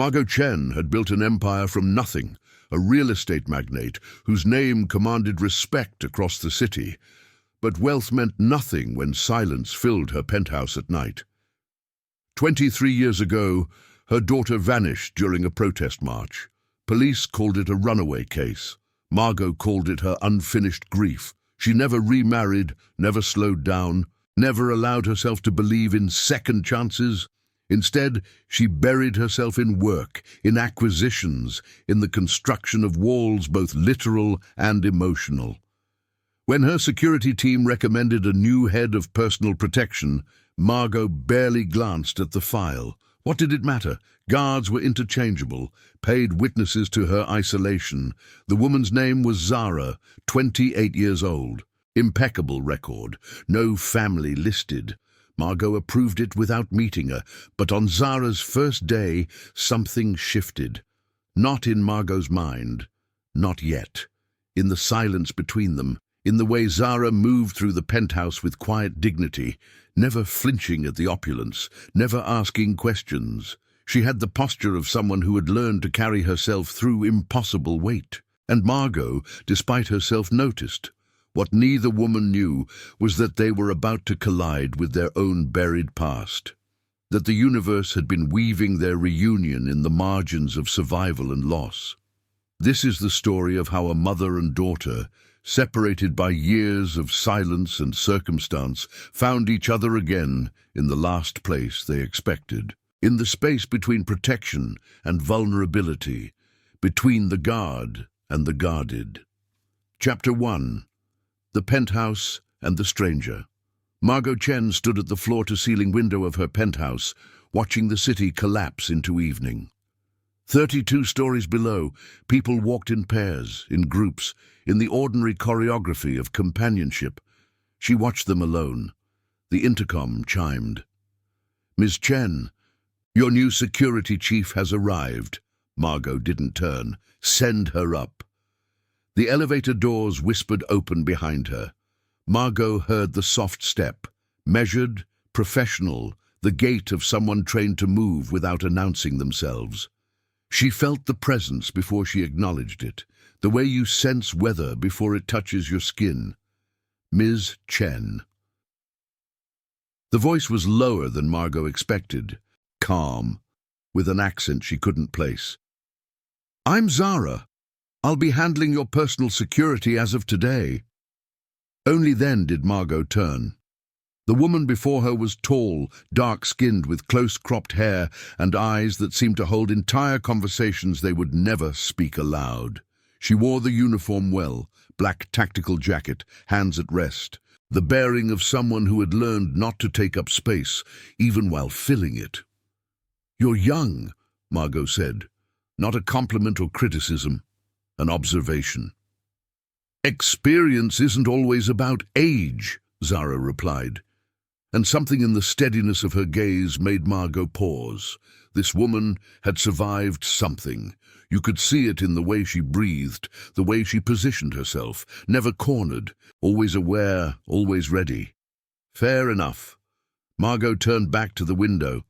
Margot Chen had built an empire from nothing, a real estate magnate whose name commanded respect across the city. But wealth meant nothing when silence filled her penthouse at night. 23 years ago, her daughter vanished during a protest march. Police called it a runaway case. Margot called it her unfinished grief. She never remarried, never slowed down, never allowed herself to believe in second chances. Instead, she buried herself in work, in acquisitions, in the construction of walls both literal and emotional. When her security team recommended a new head of personal protection, Margot barely glanced at the file. What did it matter? Guards were interchangeable, paid witnesses to her isolation. The woman's name was Zara, 28 years old. Impeccable record, no family listed. Margot approved it without meeting her, but on Zara's first day, something shifted. Not in Margot's mind, not yet. In the silence between them, in the way Zara moved through the penthouse with quiet dignity, never flinching at the opulence, never asking questions. She had the posture of someone who had learned to carry herself through impossible weight. And Margot, despite herself, noticed. What neither woman knew was that they were about to collide with their own buried past, that the universe had been weaving their reunion in the margins of survival and loss. This is the story of how a mother and daughter, separated by years of silence and circumstance, found each other again in the last place they expected, in the space between protection and vulnerability, between the guard and the guarded. Chapter 1. The Penthouse and the Stranger. Margot Chen stood at the floor-to-ceiling window of her penthouse, watching the city collapse into evening. 32 stories below, people walked in pairs, in groups, in the ordinary choreography of companionship. She watched them alone. The intercom chimed. "Ms. Chen, your new security chief has arrived." Margot didn't turn. "Send her up." The elevator doors whispered open behind her. Margot heard the soft step, measured, professional, the gait of someone trained to move without announcing themselves. She felt the presence before she acknowledged it, the way you sense weather before it touches your skin. Ms. Chen. The voice was lower than Margot expected, calm, with an accent she couldn't place. "I'm Zara. I'll be handling your personal security as of today." Only then did Margot turn. The woman before her was tall, dark-skinned, with close-cropped hair and eyes that seemed to hold entire conversations they would never speak aloud. She wore the uniform well, black tactical jacket, hands at rest, the bearing of someone who had learned not to take up space, even while filling it. "You're young," Margot said, not a compliment or criticism. An observation. "Experience isn't always about age," Zara replied, and something in the steadiness of her gaze made Margot pause. This woman had survived something. You could see it in the way she breathed, the way she positioned herself, never cornered, always aware, always ready. "Fair enough." Margot turned back to the window.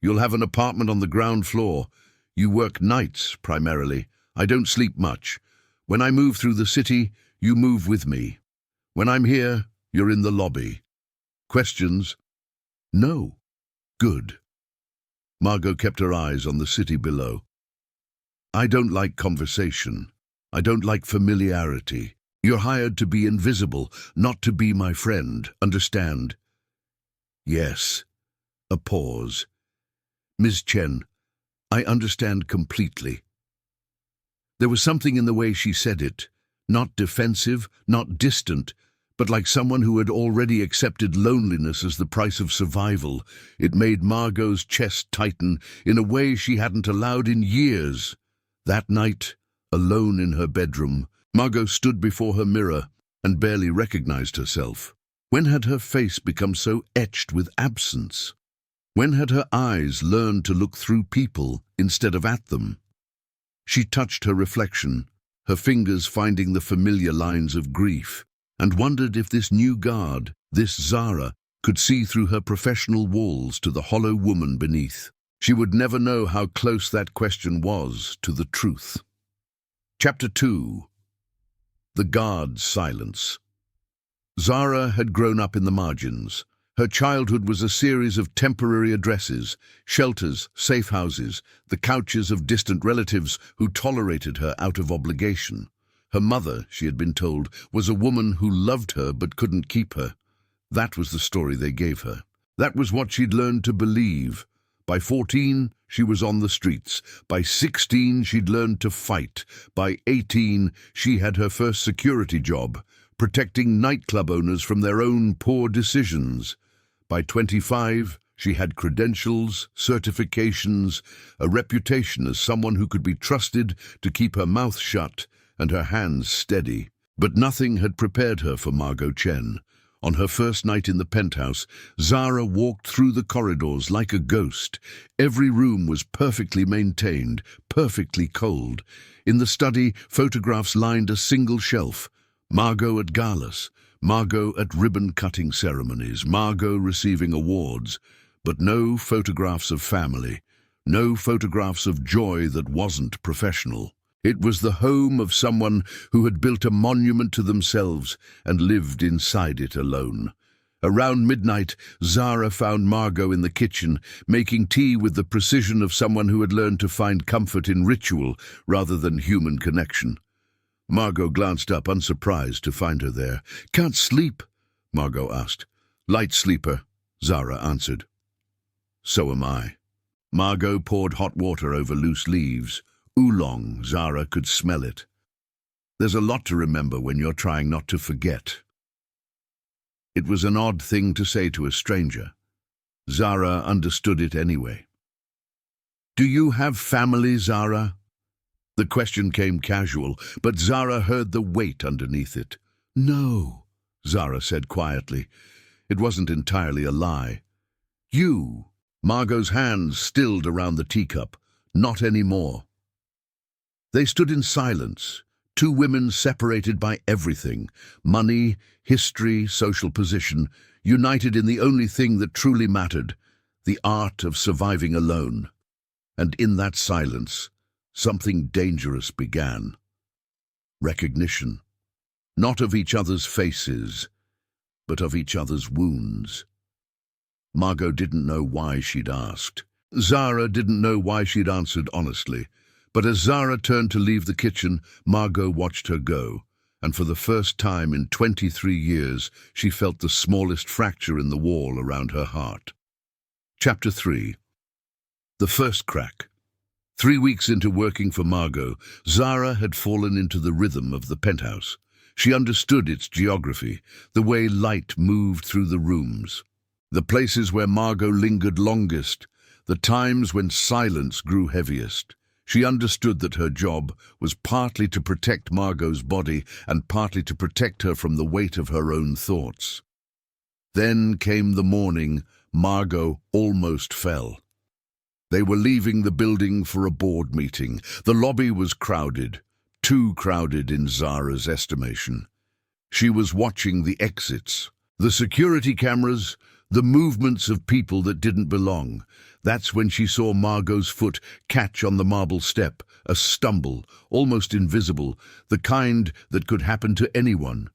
"You'll have an apartment on the ground floor. You work nights, primarily. I don't sleep much. When I move through the city, you move with me. When I'm here, you're in the lobby. Questions?" "No." "Good." Margot kept her eyes on the city below. "I don't like conversation. I don't like familiarity. You're hired to be invisible, not to be my friend. Understand?" "Yes." A pause. "Ms. Chen, I understand completely." There was something in the way she said it, not defensive, not distant, but like someone who had already accepted loneliness as the price of survival. It made Margot's chest tighten in a way she hadn't allowed in years. That night, alone in her bedroom, Margot stood before her mirror and barely recognized herself. When had her face become so etched with absence? When had her eyes learned to look through people instead of at them? She touched her reflection, her fingers finding the familiar lines of grief, and wondered if this new guard, this Zara, could see through her professional walls to the hollow woman beneath. She would never know how close that question was to the truth. Chapter 2. The Guard's Silence. Zara had grown up in the margins. Her childhood was a series of temporary addresses, shelters, safe houses, the couches of distant relatives who tolerated her out of obligation. Her mother, she had been told, was a woman who loved her but couldn't keep her. That was the story they gave her. That was what she'd learned to believe. By 14, she was on the streets. By 16, she'd learned to fight. By 18, she had her first security job, protecting nightclub owners from their own poor decisions. By 25, she had credentials, certifications, a reputation as someone who could be trusted to keep her mouth shut and her hands steady. But nothing had prepared her for Margot Chen. On her first night in the penthouse, Zara walked through the corridors like a ghost. Every room was perfectly maintained, perfectly cold. In the study, photographs lined a single shelf. Margot at galas, Margot at ribbon-cutting ceremonies, Margot receiving awards, but no photographs of family, no photographs of joy that wasn't professional. It was the home of someone who had built a monument to themselves and lived inside it alone. Around midnight, Zara found Margot in the kitchen, making tea with the precision of someone who had learned to find comfort in ritual rather than human connection. Margot glanced up, unsurprised to find her there. "Can't sleep?" Margot asked. "Light sleeper," Zara answered. "So am I." Margot poured hot water over loose leaves. Oolong, Zara could smell it. "There's a lot to remember when you're trying not to forget." It was an odd thing to say to a stranger. Zara understood it anyway. "Do you have family, Zara?" The question came casual, but Zara heard the weight underneath it. "No," Zara said quietly. It wasn't entirely a lie. "You." Margot's hands stilled around the teacup. "Not anymore." They stood in silence, two women separated by everything, money, history, social position, united in the only thing that truly mattered, the art of surviving alone. And in that silence, something dangerous began. Recognition. Not of each other's faces, but of each other's wounds. Margot didn't know why she'd asked. Zara didn't know why she'd answered honestly. But as Zara turned to leave the kitchen, Margot watched her go, and for the first time in 23 years, she felt the smallest fracture in the wall around her heart. Chapter 3. The First Crack. 3 weeks into working for Margot, Zara had fallen into the rhythm of the penthouse. She understood its geography, the way light moved through the rooms, the places where Margot lingered longest, the times when silence grew heaviest. She understood that her job was partly to protect Margot's body and partly to protect her from the weight of her own thoughts. Then came the morning Margot almost fell. They were leaving the building for a board meeting. The lobby was crowded, too crowded in Zara's estimation. She was watching the exits, the security cameras, the movements of people that didn't belong. That's when she saw Margot's foot catch on the marble step, a stumble, almost invisible, the kind that could happen to anyone.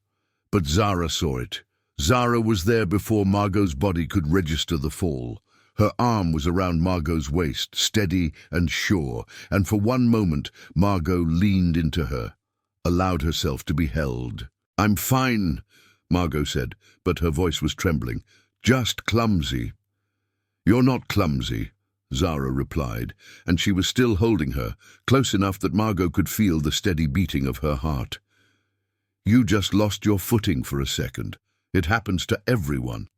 But Zara saw it. Zara was there before Margot's body could register the fall. Her arm was around Margot's waist, steady and sure, and for one moment Margot leaned into her, allowed herself to be held. "I'm fine," Margot said, but her voice was trembling. "Just clumsy." "You're not clumsy," Zara replied, and she was still holding her, close enough that Margot could feel the steady beating of her heart. "You just lost your footing for a second. It happens to everyone."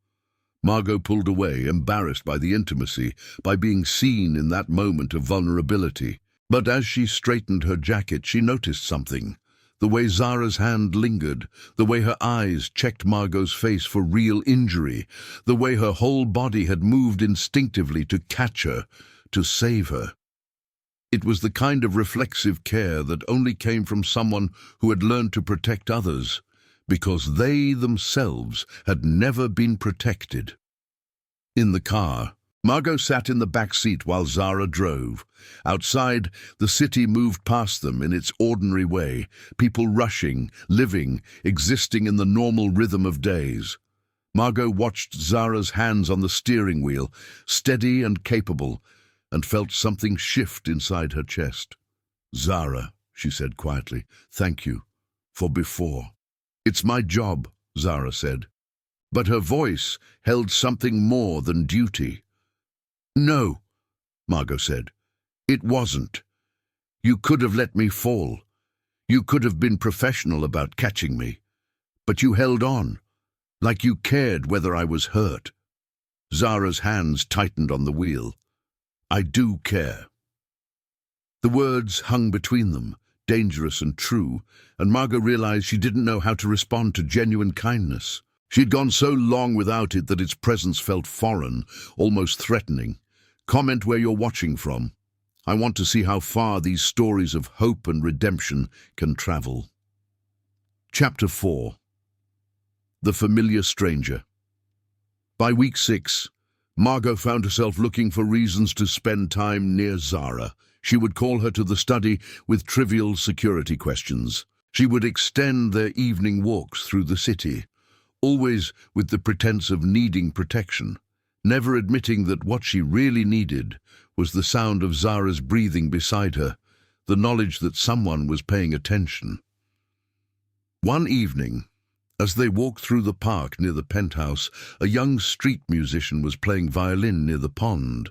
Margot pulled away, embarrassed by the intimacy, by being seen in that moment of vulnerability. But as she straightened her jacket, she noticed something. The way Zara's hand lingered, the way her eyes checked Margot's face for real injury, the way her whole body had moved instinctively to catch her, to save her. It was the kind of reflexive care that only came from someone who had learned to protect others, because they themselves had never been protected. In the car, Margot sat in the back seat while Zara drove. Outside, the city moved past them in its ordinary way, people rushing, living, existing in the normal rhythm of days. Margot watched Zara's hands on the steering wheel, steady and capable, and felt something shift inside her chest. "Zara," she said quietly, "thank you for before." "It's my job," Zara said. But her voice held something more than duty. "No," Margot said. "It wasn't. You could have let me fall. You could have been professional about catching me. But you held on, like you cared whether I was hurt." Zara's hands tightened on the wheel. "I do care." The words hung between them, dangerous and true, and Margot realized she didn't know how to respond to genuine kindness. She'd gone so long without it that its presence felt foreign, almost threatening. "Comment where you're watching from. I want to see how far these stories of hope and redemption can travel." Chapter 4. The Familiar Stranger. By week 6, Margot found herself looking for reasons to spend time near Zara. She would call her to the study with trivial security questions. She would extend their evening walks through the city, always with the pretense of needing protection, never admitting that what she really needed was the sound of Zara's breathing beside her, the knowledge that someone was paying attention. One evening, as they walked through the park near the penthouse, a young street musician was playing violin near the pond.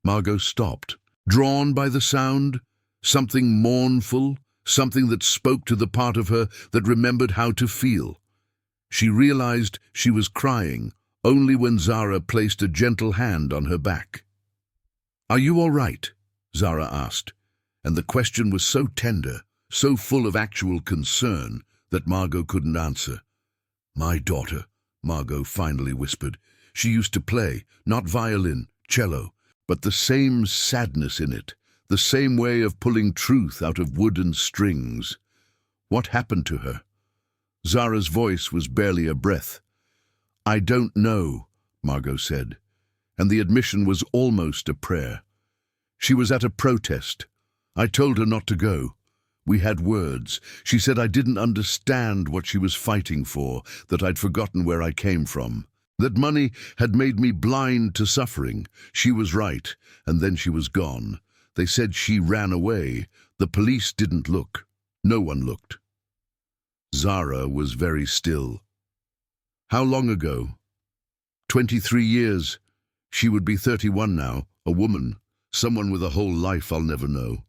Margot stopped, drawn by the sound, something mournful, something that spoke to the part of her that remembered how to feel. She realized she was crying only when Zara placed a gentle hand on her back. "Are you all right?" Zara asked, and the question was so tender, so full of actual concern, that Margot couldn't answer. "My daughter," Margot finally whispered. She used to play, not violin, cello, but the same sadness in it, the same way of pulling truth out of wooden strings. What happened to her? Zara's voice was barely a breath. "I don't know," Margot said, and the admission was almost a prayer. "She was at a protest. I told her not to go. We had words. She said I didn't understand what she was fighting for, that I'd forgotten where I came from, that money had made me blind to suffering. She was right, and then she was gone. They said she ran away. The police didn't look. No one looked." Zara was very still. "How long ago?" 23 years. She would be 31 now, a woman, someone with a whole life I'll never know."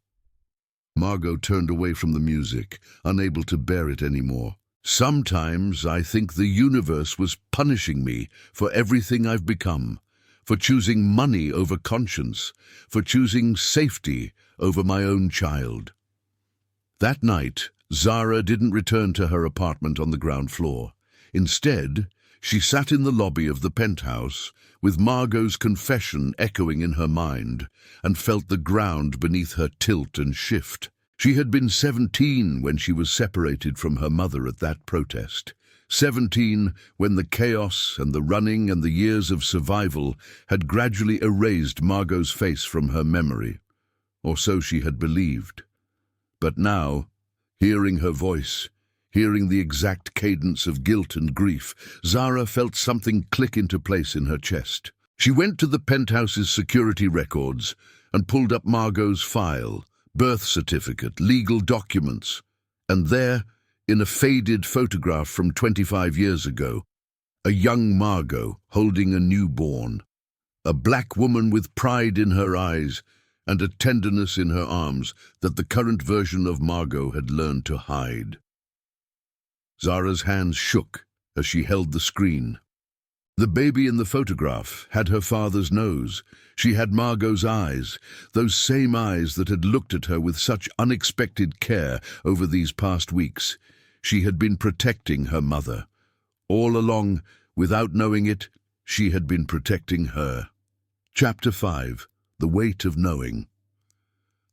Margot turned away from the music, unable to bear it anymore. "Sometimes I think the universe was punishing me for everything I've become, for choosing money over conscience, for choosing safety over my own child." That night, Zara didn't return to her apartment on the ground floor. Instead, she sat in the lobby of the penthouse, with Margot's confession echoing in her mind, and felt the ground beneath her tilt and shift. She had been 17 when she was separated from her mother at that protest. 17 when the chaos and the running and the years of survival had gradually erased Margot's face from her memory, or so she had believed. But now, hearing her voice, hearing the exact cadence of guilt and grief, Zara felt something click into place in her chest. She went to the penthouse's security records and pulled up Margot's file, birth certificate, legal documents, and there, in a faded photograph from 25 years ago, a young Margot holding a newborn, a black woman with pride in her eyes and a tenderness in her arms that the current version of Margot had learned to hide. Zara's hands shook as she held the screen. The baby in the photograph had her father's nose. She had Margot's eyes, those same eyes that had looked at her with such unexpected care over these past weeks. She had been protecting her mother. All along, without knowing it, she had been protecting her. Chapter 5. The Weight of Knowing.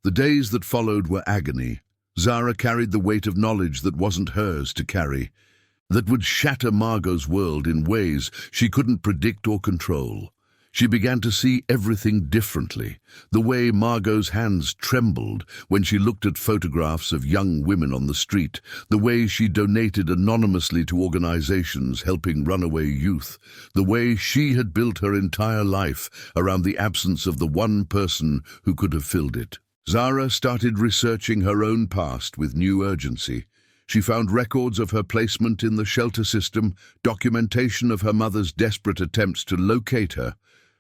The days that followed were agony. Zara carried the weight of knowledge that wasn't hers to carry, that would shatter Margot's world in ways she couldn't predict or control. She began to see everything differently. The way Margot's hands trembled when she looked at photographs of young women on the street, the way she donated anonymously to organizations helping runaway youth, the way she had built her entire life around the absence of the one person who could have filled it. Zara started researching her own past with new urgency. She found records of her placement in the shelter system, documentation of her mother's desperate attempts to locate her,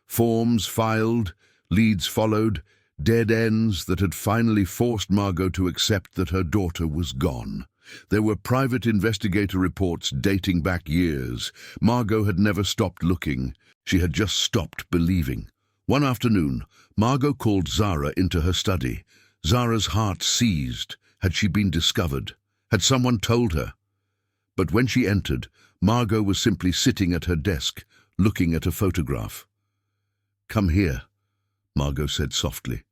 forms filed, leads followed, dead ends that had finally forced Margot to accept that her daughter was gone. There were private investigator reports dating back years. Margot had never stopped looking. She had just stopped believing. One afternoon, Margot called Zara into her study. Zara's heart seized. Had she been discovered? Had someone told her? But when she entered, Margot was simply sitting at her desk, looking at a photograph. "Come here," Margot said softly.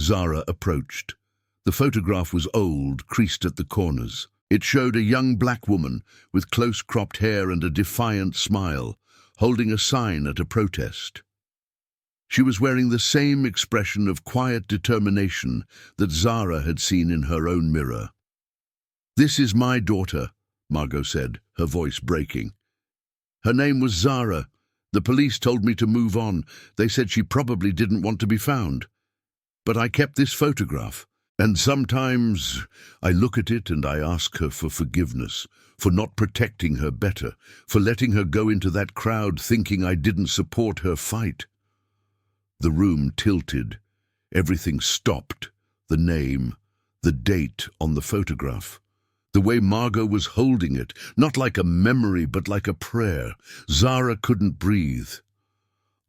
Zara approached. The photograph was old, creased at the corners. It showed a young black woman with close-cropped hair and a defiant smile, holding a sign at a protest. She was wearing the same expression of quiet determination that Zara had seen in her own mirror. "This is my daughter," Margot said, her voice breaking. "Her name was Zara. The police told me to move on. They said she probably didn't want to be found. But I kept this photograph, and sometimes I look at it and I ask her for forgiveness, for not protecting her better, for letting her go into that crowd thinking I didn't support her fight." The room tilted. Everything stopped. The name, the date on the photograph. The way Margot was holding it, not like a memory but like a prayer. Zara couldn't breathe.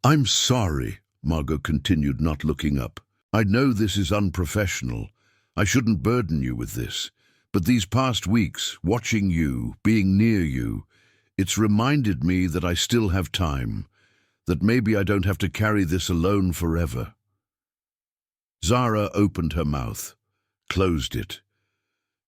"I'm sorry," Margot continued, not looking up. "I know this is unprofessional. I shouldn't burden you with this. But these past weeks, watching you, being near you, it's reminded me that I still have time, that maybe I don't have to carry this alone forever." Zara opened her mouth, closed it.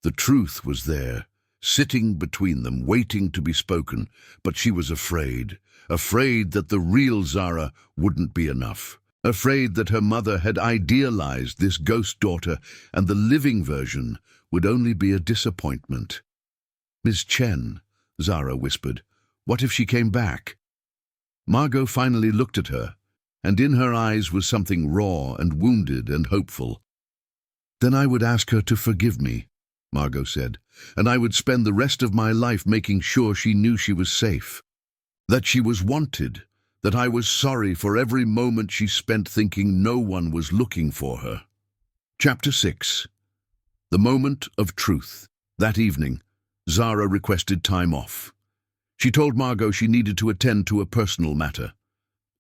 The truth was there, sitting between them, waiting to be spoken, but she was afraid that the real Zara wouldn't be enough, afraid that her mother had idealized this ghost daughter and the living version would only be a disappointment. "Miss Chen," Zara whispered, "what if she came back?" Margot finally looked at her, and in her eyes was something raw and wounded and hopeful. "Then I would ask her to forgive me," Margot said, "and I would spend the rest of my life making sure she knew she was safe, that she was wanted, that I was sorry for every moment she spent thinking no one was looking for her." Chapter 6. The Moment of Truth. That evening, Zara requested time off. She told Margot she needed to attend to a personal matter.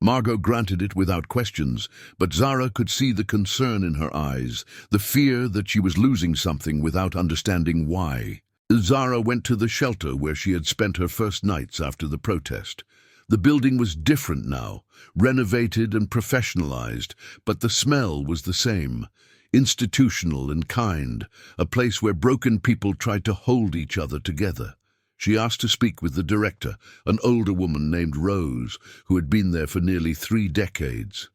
Margot granted it without questions, but Zara could see the concern in her eyes, the fear that she was losing something without understanding why. Zara went to the shelter where she had spent her first nights after the protest. The building was different now, renovated and professionalized, but the smell was the same, institutional and kind, a place where broken people tried to hold each other together. She asked to speak with the director, an older woman named Rose, who had been there for nearly 3 decades.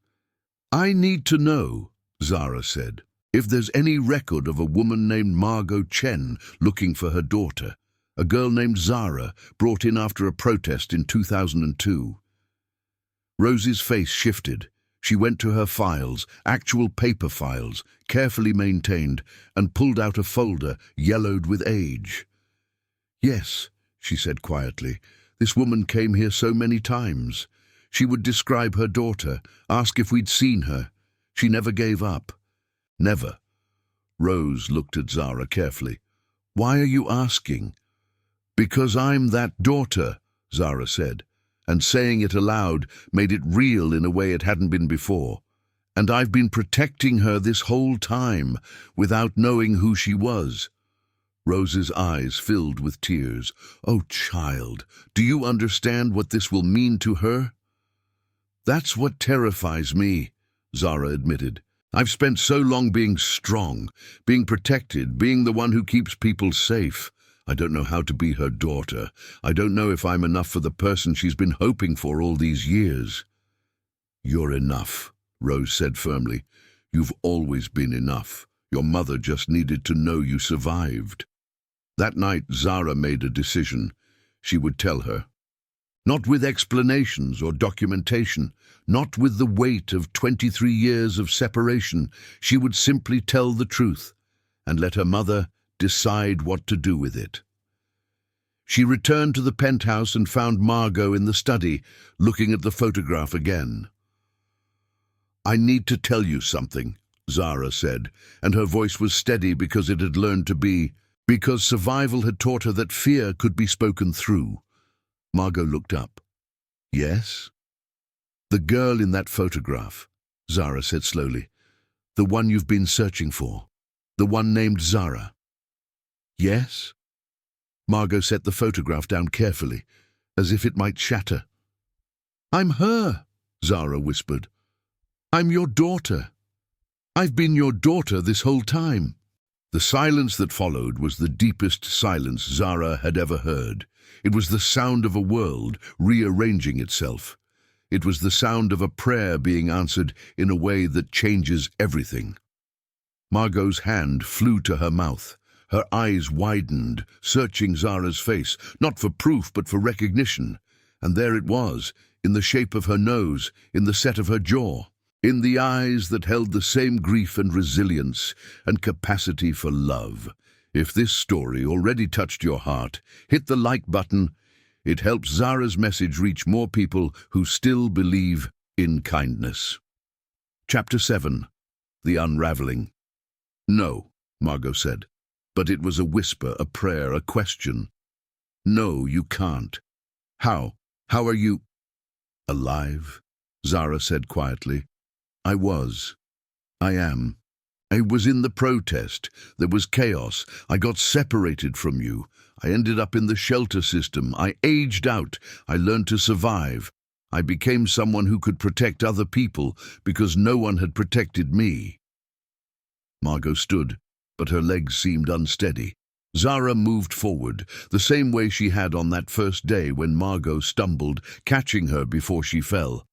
"I need to know," Zara said, "if there's any record of a woman named Margot Chen looking for her daughter, a girl named Zara, brought in after a protest in 2002. Rose's face shifted. She went to her files, actual paper files, carefully maintained, and pulled out a folder yellowed with age. "Yes," she said quietly, "this woman came here so many times. She would describe her daughter, ask if we'd seen her. She never gave up." "Never." Rose looked at Zara carefully. "Why are you asking?" "Because I'm that daughter," Zara said, and saying it aloud made it real in a way it hadn't been before. "And I've been protecting her this whole time, without knowing who she was." Rose's eyes filled with tears. "Oh, child, do you understand what this will mean to her?" "That's what terrifies me," Zara admitted. "I've spent so long being strong, being protected, being the one who keeps people safe. I don't know how to be her daughter. I don't know if I'm enough for the person she's been hoping for all these years." You're enough, Rose said firmly. You've always been enough. Your mother just needed to know you survived. That night, Zara made a decision. She would tell her. Not with explanations or documentation, not with the weight of 23 years of separation. She would simply tell the truth and let her mother decide what to do with it. She returned to the penthouse and found Margot in the study, looking at the photograph again. I need to tell you something, Zara said, and her voice was steady because it had learned to be, because survival had taught her that fear could be spoken through. Margot looked up. Yes? The girl in that photograph, Zara said slowly. The one you've been searching for. The one named Zara. Yes? Margot set the photograph down carefully, as if it might shatter. I'm her, Zara whispered. I'm your daughter. I've been your daughter this whole time. The silence that followed was the deepest silence Zara had ever heard. It was the sound of a world rearranging itself. It was the sound of a prayer being answered in a way that changes everything. Margot's hand flew to her mouth. Her eyes widened, searching Zara's face, not for proof but for recognition. And there it was, in the shape of her nose, in the set of her jaw, in the eyes that held the same grief and resilience and capacity for love. If this story already touched your heart, hit the like button. It helps Zara's message reach more people who still believe in kindness. Chapter 7. The Unraveling. No, Margot said. But it was a whisper, a prayer, a question. No, you can't. How? How are you? Alive? Zara said quietly. I was. I am. I was in the protest. There was chaos. I got separated from you. I ended up in the shelter system. I aged out. I learned to survive. I became someone who could protect other people because no one had protected me. Margot stood, but her legs seemed unsteady. Zara moved forward, the same way she had on that first day when Margot stumbled, catching her before she fell.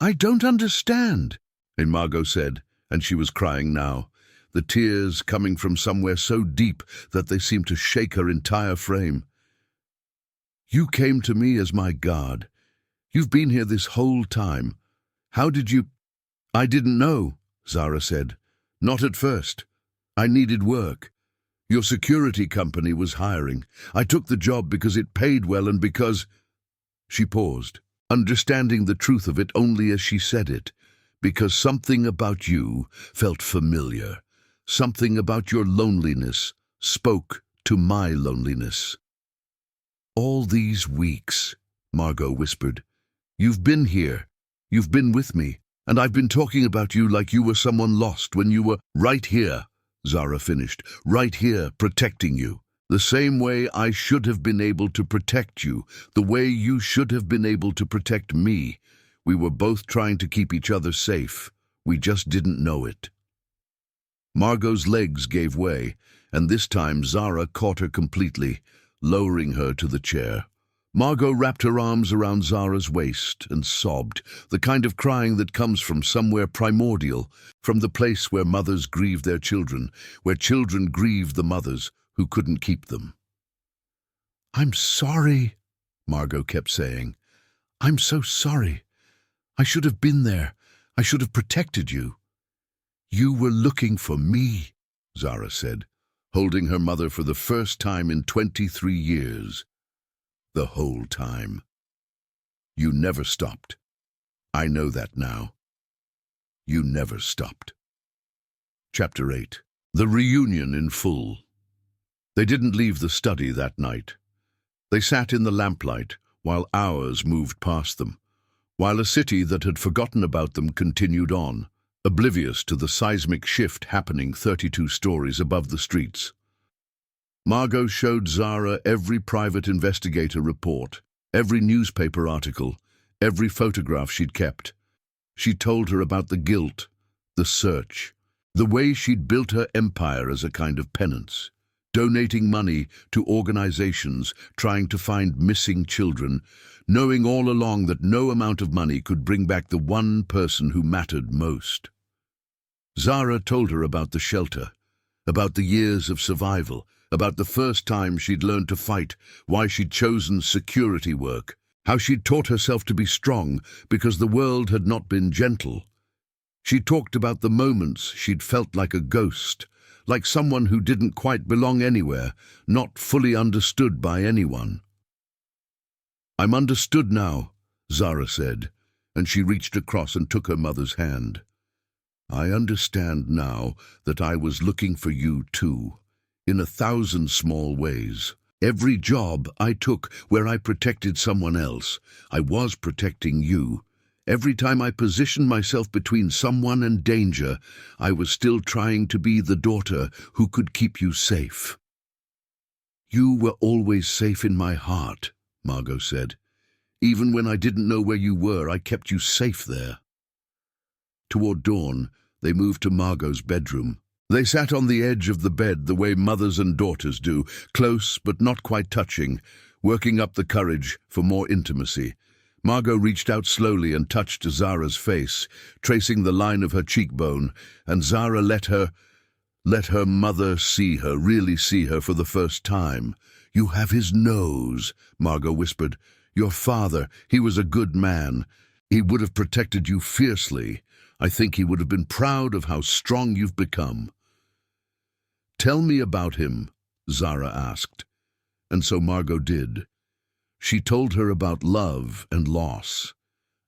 I don't understand, Margot said, and she was crying now, the tears coming from somewhere so deep that they seemed to shake her entire frame. You came to me as my guard. You've been here this whole time. How did you... I didn't know, Zara said. Not at first. I needed work. Your security company was hiring. I took the job because it paid well and because... She paused, understanding the truth of it only as she said it. Because something about you felt familiar. Something about your loneliness spoke to my loneliness. All these weeks, Margot whispered. You've been here. You've been with me. And I've been talking about you like you were someone lost when you were right here, Zara finished. Right here, protecting you. The same way I should have been able to protect you. The way you should have been able to protect me. We were both trying to keep each other safe. We just didn't know it. Margot's legs gave way, and this time Zara caught her completely, lowering her to the chair. Margot wrapped her arms around Zara's waist and sobbed, the kind of crying that comes from somewhere primordial, from the place where mothers grieve their children, where children grieve the mothers who couldn't keep them. I'm sorry, Margot kept saying. I'm so sorry. I should have been there. I should have protected you. You were looking for me, Zara said, holding her mother for the first time in 23 years. The whole time. You never stopped. I know that now. You never stopped. Chapter 8. The reunion in full. They didn't leave the study that night. They sat in the lamplight while hours moved past them, while a city that had forgotten about them continued on, oblivious to the seismic shift happening 32 stories above the streets. Margot showed Zara every private investigator report, every newspaper article, every photograph she'd kept. She told her about the guilt, the search, the way she'd built her empire as a kind of penance. donating money to organizations trying to find missing children, knowing all along that no amount of money could bring back the one person who mattered most. Zara told her about the shelter, about the years of survival, about the first time she'd learned to fight, why she'd chosen security work, how she'd taught herself to be strong because the world had not been gentle. She talked about the moments she'd felt like a ghost, like someone who didn't quite belong anywhere, not fully understood by anyone. "I'm understood now," Zara said, and she reached across and took her mother's hand. "I understand now that I was looking for you too, in 1,000 small ways. Every job I took where I protected someone else, I was protecting you. Every time I positioned myself between someone and danger, I was still trying to be the daughter who could keep you safe." "You were always safe in my heart," Margot said. "Even when I didn't know where you were, I kept you safe there." Toward dawn, they moved to Margot's bedroom. They sat on the edge of the bed the way mothers and daughters do, close but not quite touching, working up the courage for more intimacy. Margot reached out slowly and touched Zara's face, tracing the line of her cheekbone, and Zara let her mother see her, really see her for the first time. "You have his nose," Margot whispered. "Your father, he was a good man. He would have protected you fiercely. I think he would have been proud of how strong you've become." "Tell me about him," Zara asked, and so Margot did. She told her about love and loss,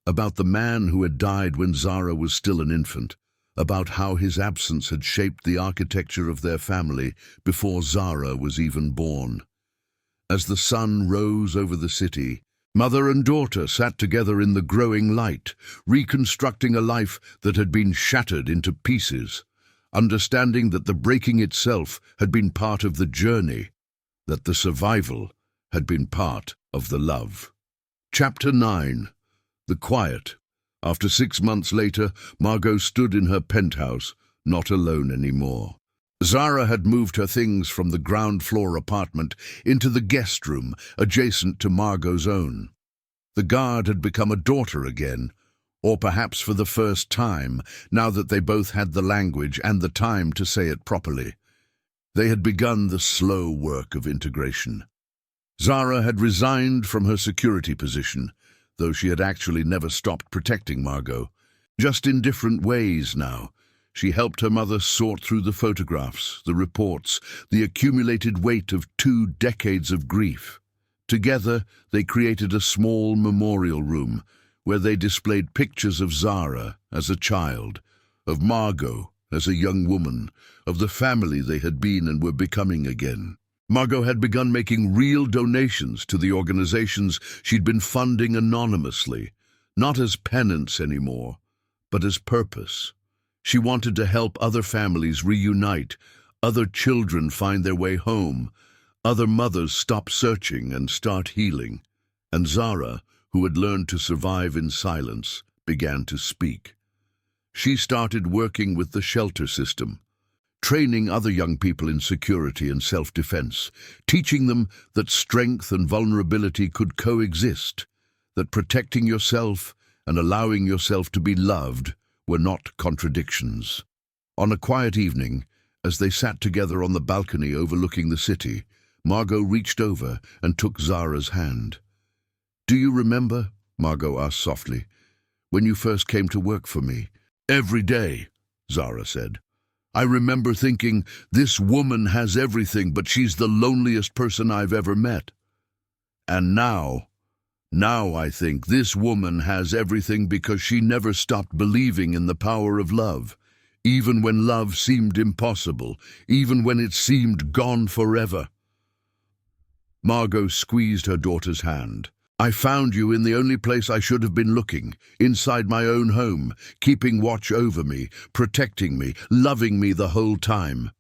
about the man who had died when Zara was still an infant, about how his absence had shaped the architecture of their family before Zara was even born. As the sun rose over the city, mother and daughter sat together in the growing light, reconstructing a life that had been shattered into pieces, understanding that the breaking itself had been part of the journey, that the survival had been part of the love. Chapter 9. The Quiet. After 6 months later, Margot stood in her penthouse, not alone anymore. Zara had moved her things from the ground-floor apartment into the guest room adjacent to Margot's own. The guard had become a daughter again, or perhaps for the first time, now that they both had the language and the time to say it properly. They had begun the slow work of integration. Zara had resigned from her security position, though she had actually never stopped protecting Margot. Just in different ways now. She helped her mother sort through the photographs, the reports, the accumulated weight of 2 decades of grief. Together, they created a small memorial room where they displayed pictures of Zara as a child, of Margot as a young woman, of the family they had been and were becoming again. Margot had begun making real donations to the organizations she'd been funding anonymously, not as penance anymore, but as purpose. She wanted to help other families reunite, other children find their way home, other mothers stop searching and start healing. And Zara, who had learned to survive in silence, began to speak. She started working with the shelter system, training other young people in security and self-defense, teaching them that strength and vulnerability could coexist, that protecting yourself and allowing yourself to be loved were not contradictions. On a quiet evening, as they sat together on the balcony overlooking the city, Margot reached over and took Zara's hand. "Do you remember," Margot asked softly, "when you first came to work for me?" "Every day," Zara said. "I remember thinking, this woman has everything, but she's the loneliest person I've ever met. And now I think this woman has everything because she never stopped believing in the power of love, even when love seemed impossible, even when it seemed gone forever." Margot squeezed her daughter's hand. "I found you in the only place I should have been looking, inside my own home, keeping watch over me, protecting me, loving me the whole time."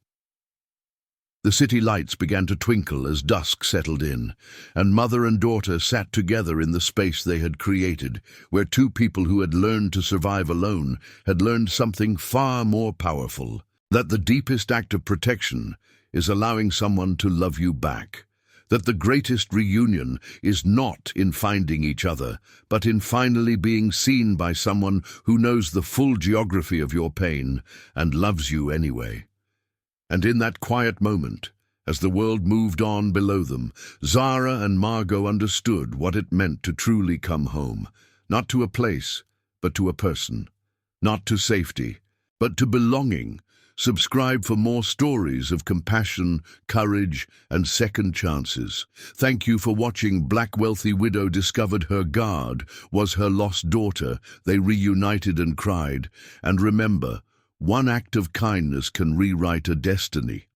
The city lights began to twinkle as dusk settled in, and mother and daughter sat together in the space they had created, where 2 people who had learned to survive alone had learned something far more powerful, that the deepest act of protection is allowing someone to love you back. That the greatest reunion is not in finding each other, but in finally being seen by someone who knows the full geography of your pain and loves you anyway. And in that quiet moment, as the world moved on below them, Zara and Margot understood what it meant to truly come home, not to a place, but to a person, not to safety, but to belonging. Subscribe for more stories of compassion, courage, and second chances. Thank you for watching. Black wealthy widow discovered her guard was her lost daughter. They reunited and cried. And remember, one act of kindness can rewrite a destiny.